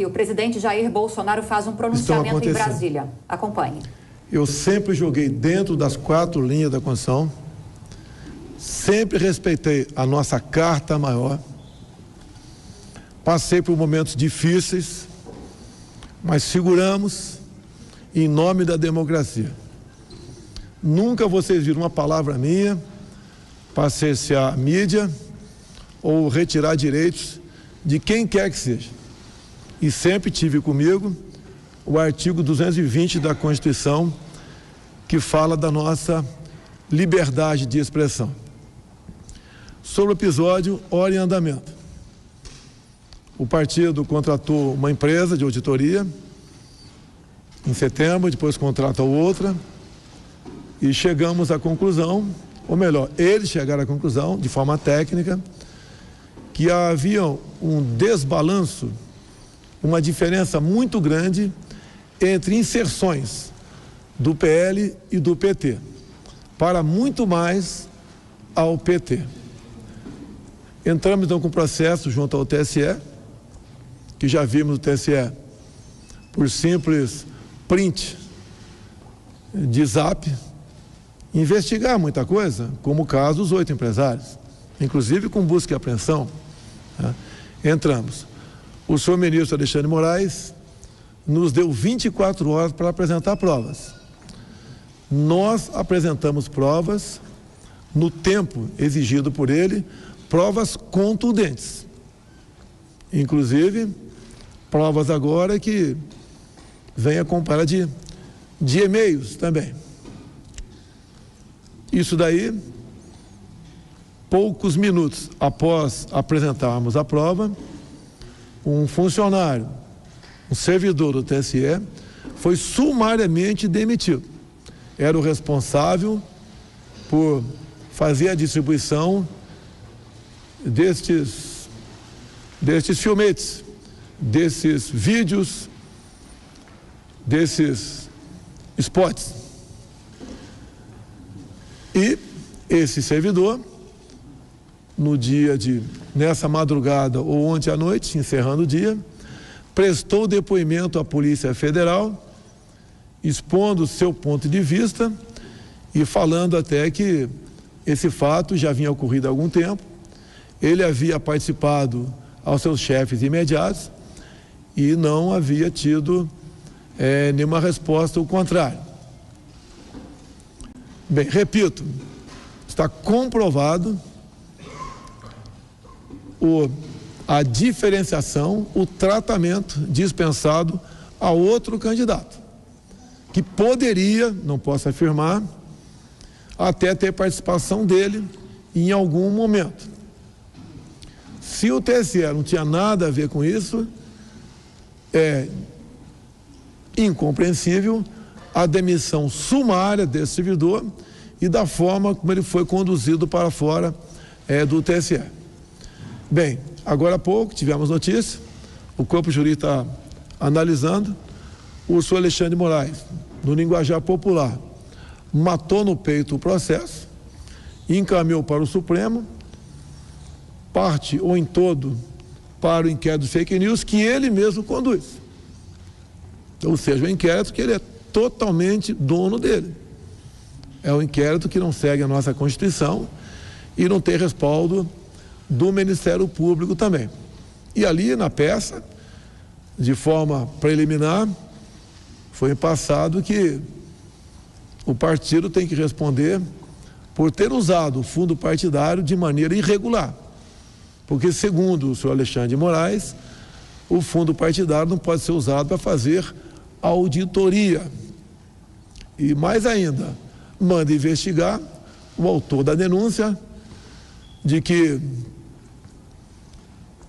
O presidente Jair Bolsonaro faz um pronunciamento em Brasília. Acompanhe. Eu sempre joguei dentro das 4 linhas da Constituição, sempre respeitei a nossa Carta Maior, passei por momentos difíceis, mas seguramos em nome da democracia. Nunca vocês viram uma palavra minha para cercear a mídia ou retirar direitos de quem quer que seja. E sempre tive comigo o artigo 220 da Constituição, que fala da nossa liberdade de expressão. Sobre o episódio, hora em andamento. O partido contratou uma empresa de auditoria em setembro, depois contrata outra, e chegamos à conclusão, ou melhor, eles chegaram à conclusão, de forma técnica, que havia um desbalanço, uma diferença muito grande entre inserções do PL e do PT, para muito mais ao PT. Entramos então com o processo junto ao TSE, que já vimos o TSE por simples print de zap, investigar muita coisa, como o caso dos 8 empresários, inclusive com busca e apreensão. Entramos. O senhor ministro Alexandre Moraes nos deu 24 horas para apresentar provas. Nós apresentamos provas no tempo exigido por ele, provas contundentes. Inclusive, provas agora que vem acompanhada de e-mails também. Isso daí, poucos minutos após apresentarmos a prova, um funcionário, um servidor do TSE, foi sumariamente demitido. Era o responsável por fazer a distribuição destes filmetes, desses vídeos, desses spots. E esse servidor, nessa madrugada ou ontem à noite, encerrando o dia, prestou depoimento à Polícia Federal, expondo o seu ponto de vista e falando até que esse fato já vinha ocorrido há algum tempo, ele havia participado aos seus chefes imediatos e não havia tido nenhuma resposta ao contrário. Bem, repito, está comprovado a diferenciação, o tratamento dispensado a outro candidato, que poderia, não posso afirmar, até ter participação dele em algum momento. Se o TSE não tinha nada a ver com isso, é incompreensível a demissão sumária desse servidor e da forma como ele foi conduzido para fora do TSE. Bem, agora há pouco tivemos notícia, o corpo jurídico está analisando, o senhor Alexandre Moraes, no linguajar popular, matou no peito o processo, encaminhou para o Supremo, parte ou em todo para o inquérito de fake news que ele mesmo conduz. Ou seja, o inquérito que ele é totalmente dono dele. É um inquérito que não segue a nossa Constituição e não tem respaldo do Ministério Público também. E ali na peça, de forma preliminar, foi passado que o partido tem que responder por ter usado o fundo partidário de maneira irregular. Porque, segundo o senhor Alexandre de Moraes, o fundo partidário não pode ser usado para fazer auditoria. E mais ainda, manda investigar o autor da denúncia de que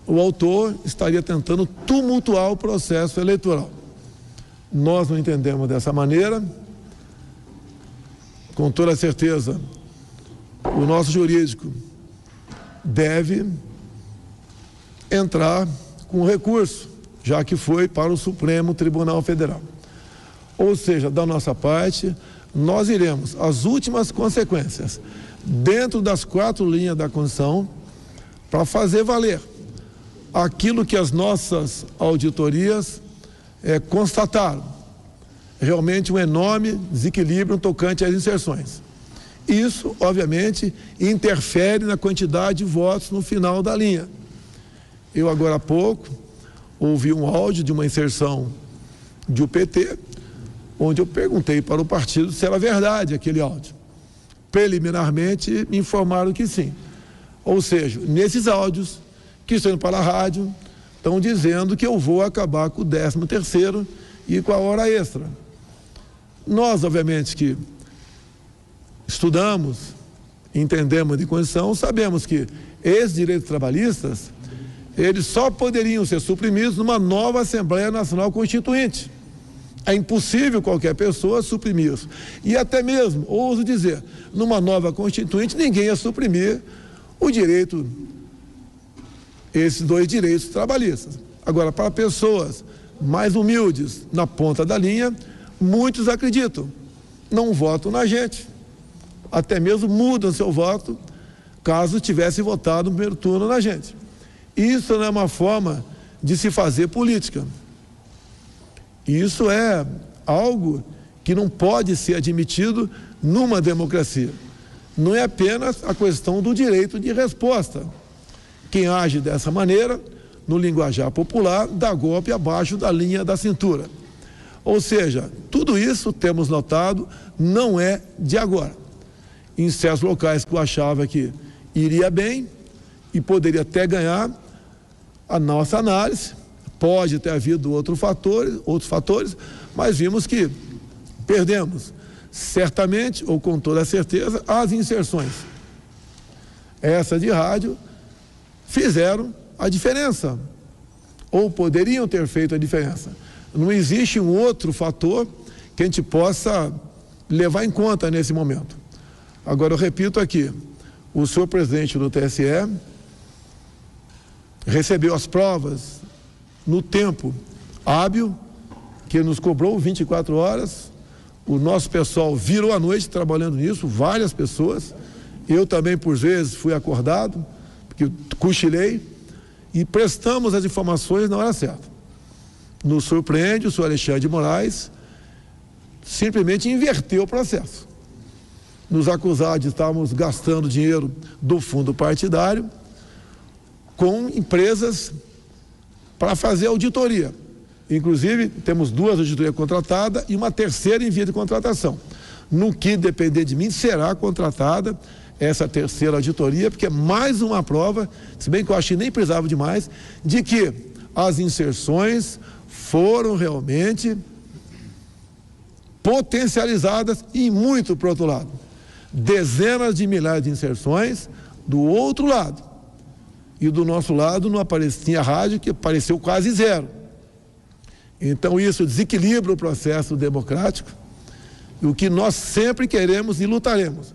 o autor estaria tentando tumultuar o processo eleitoral. Nós não entendemos dessa maneira. Com toda certeza, o nosso jurídico deve entrar com recurso, já que foi para o Supremo Tribunal Federal. Ou seja, da nossa parte, nós iremos às últimas consequências, dentro das 4 linhas da Constituição, para fazer valer aquilo que as nossas auditorias constataram. Realmente um enorme desequilíbrio tocante às inserções. Isso, obviamente, interfere na quantidade de votos no final da linha. Eu, agora há pouco, ouvi um áudio de uma inserção de UPT, onde eu perguntei para o partido se era verdade aquele áudio. Preliminarmente, me informaram que sim. Ou seja, nesses áudios que estão indo para a rádio, estão dizendo que eu vou acabar com o 13º e com a hora extra. Nós, obviamente, que estudamos, entendemos de Constituição, sabemos que esses direitos trabalhistas, eles só poderiam ser suprimidos numa nova Assembleia Nacional Constituinte. É impossível qualquer pessoa suprimir isso. E até mesmo, ouso dizer, numa nova Constituinte, ninguém ia suprimir o direito, esses 2 direitos trabalhistas. Agora, para pessoas mais humildes, na ponta da linha, muitos acreditam, não votam na gente. Até mesmo mudam seu voto, caso tivesse votado no primeiro turno na gente. Isso não é uma forma de se fazer política. Isso é algo que não pode ser admitido numa democracia. Não é apenas a questão do direito de resposta. Quem age dessa maneira, no linguajar popular, dá golpe abaixo da linha da cintura. Ou seja, tudo isso, temos notado, não é de agora. Em certos locais que eu achava que iria bem e poderia até ganhar, a nossa análise, pode ter havido outros fatores, mas vimos que perdemos, certamente, ou com toda certeza, as inserções. Essa de rádio fizeram a diferença, ou poderiam ter feito a diferença. Não existe um outro fator que a gente possa levar em conta nesse momento. Agora, eu repito aqui, o senhor presidente do TSE recebeu as provas no tempo hábil, que nos cobrou 24 horas, o nosso pessoal virou a noite trabalhando nisso, várias pessoas, eu também por vezes fui acordado, porque cochilei, e prestamos as informações na hora certa. Nos surpreende, o senhor Alexandre de Moraes simplesmente inverteu o processo. Nos acusar de estarmos gastando dinheiro do fundo partidário com empresas para fazer auditoria. Inclusive, temos 2 auditorias contratadas e uma terceira em via de contratação. No que depender de mim, será contratada essa terceira auditoria, porque é mais uma prova, se bem que eu acho que nem precisava de mais, de que as inserções foram realmente potencializadas e muito para o outro lado. Dezenas de milhares de inserções do outro lado. E do nosso lado não tinha rádio, que apareceu quase 0. Então isso desequilibra o processo democrático, e o que nós sempre queremos e lutaremos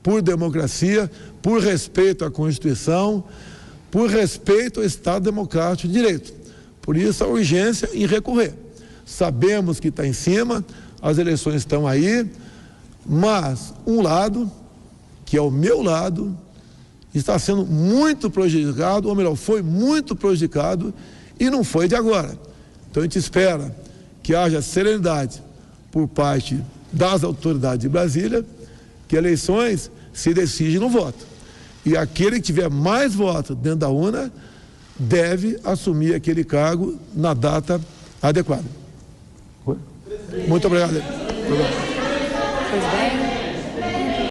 por democracia, por respeito à Constituição, por respeito ao Estado Democrático de Direito. Por isso a urgência em recorrer. Sabemos que está em cima, as eleições estão aí, mas um lado, que é o meu lado, está sendo muito prejudicado, ou melhor, foi muito prejudicado e não foi de agora. Então a gente espera que haja serenidade por parte das autoridades de Brasília, que eleições se decidem no voto. E aquele que tiver mais votos dentro da urna deve assumir aquele cargo na data adequada. Muito obrigado. Presidente.